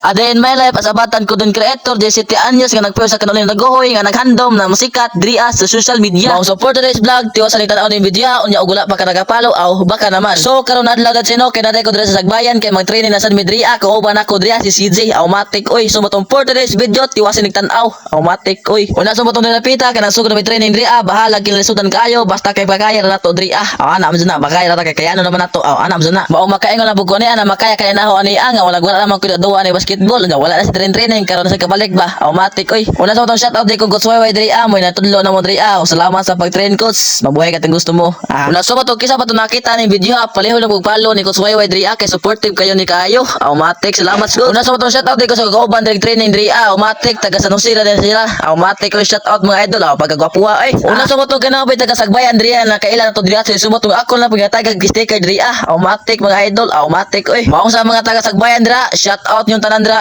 Ade in my life as a batan ko dun creator 17 anyos nga nagpuyo sa kanaling nagohoy nga naghandom na musikat dria sa social media. Mao support today's vlog tiwa sa nagtanaw ning video unya ugula pa ka nagapalo aw baka naman. So karon adlaw gad sino kay naday ko diri sa Sagbayan kay mag-training na sad mi dria ko uban ako dria si CJ automatic oy sumutong for today's video tiwa sa nagtanaw automatic oy. Una sumutong nilapita kay nasugod na mi training dria bahala kilisudan kaayo basta kay pagkaya na to dria. Aw ana man na makaya ra kay kayano naman nato aw ana man na. Mao makaingon na bugo ni ana makaya kay naho ani nga wala naman ko duwa ni basketball nga wala na sa training karon sa kabalik ba automatic oy. Una sa tong shout out di ko coach Wayway diri amoy natudlo na mo diri salamat sa pag-train coach mabuhay ka ting gusto mo. Una sa to kisa pa to nakita ni video paliho lang pagpalo ni coach Wayway diri kay supportive kayo ni kaayo automatic salamat coach. Una sa tong shout out di ko sa kauban diri training diri automatic taga San Jose ra din sila automatic oy shout out mga idol pagkagwapuha ay. Una sa to kanabay taga Sagbayan diri na kaila na to diri sa sumutong ako na pagtagag sticker diri automatic mga idol automatic oy. Mao sa mga taga Sagbayan dira shout out yung tanan dira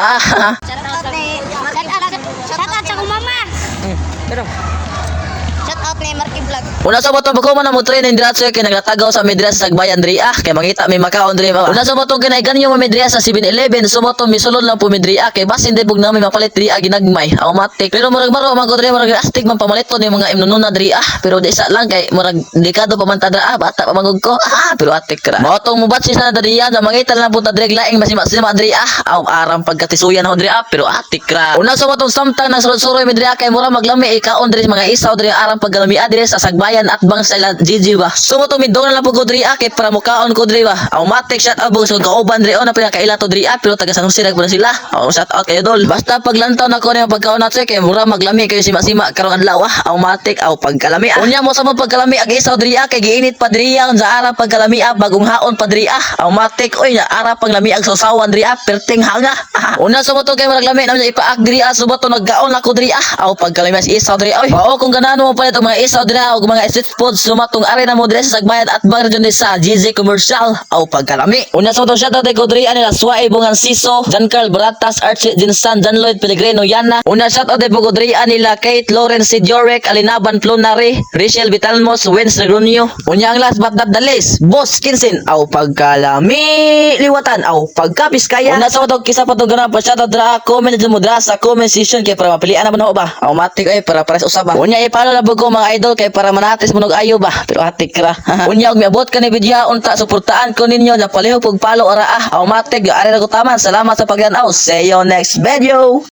Shout out sa kong mama. Pero Shout out ni Marky Vlog. una sa moto ko man mo training diretso kay naglatagaw sa Medria sa Sagbayan diri kay makita may makaon diri ba. Una sa moto kinay ganyo mo Medria sa 7-Eleven sumoto misulod lang po Medria kay basin di bug na may mapalit diri ginagmay automatic. Pero murag maro man ko diri murag astig man pamaliton ni mga imnununa diri pero di sa lang kay murag dekado pa man tada bata pa magug ko pero atik ra. Motong mo batsi sa diriya na makita lang punta diri laing masima diri aram pagkatisuyan ho diri pero atik ra. Una sa motong samtang nang sulod-suroy Medria kay mura maglami ikaon diri mga isaw diri aram paggalami diri sa Sagbayan at bang sila GG ba. Sumoto mi doon na lang po ko diri kay para mukaon ko diri ba. Automatic shout out sa kauban diri na pinakaila to diri pero taga San Jose na sila. Shout out kayo dol. Basta paglantaw na ko na pagkaon nato kay mura maglami kayo sima-sima karong adlaw automatic pagkalami. Unya mo sa mga pagkalami ag isaw diri kay giinit pa diri sa ara pagkalami bagong haon pa diri automatic oy na ara paglami ag sausawan diri perting hanga. Una sumoto kay murag lami na ipaak diri sumoto naggaon ako diri pagkalami si isaw diri oy. Mao kung ganano mo palit og mga isaw diri og mga street food sumatong are na mo diri sa Sagbayan at bang region sa GZ Commercial pagkalami. Una sa shout out ko diri anila Suway Bungan Siso, Jan Carl Baratas, Archie Jinsan, Jan Lloyd Pellegrino Yana. Una shout out ko diri anila Kate Lawrence Sidorek, Alinaban Plonari, Rachel Vitalmos, Wens Negronio. Unya ang last but not the least, Boss Kinsin pagkalami liwatan pagkapiskaya. Una sa to kisa pa to ganang pa shout out dra comment mo dra sa comment section kay para mapilian na ba ba automatic ay para pares usaba. Unya ipalo na ko mga idol kay para manatis mo ayo ba pero atik ra. Unya og miabot ka ni video unta suportaan ko ninyo na palihog pag follow ara automatic yo ari na ko taman. Salamat sa pagyan-aw. See you next video.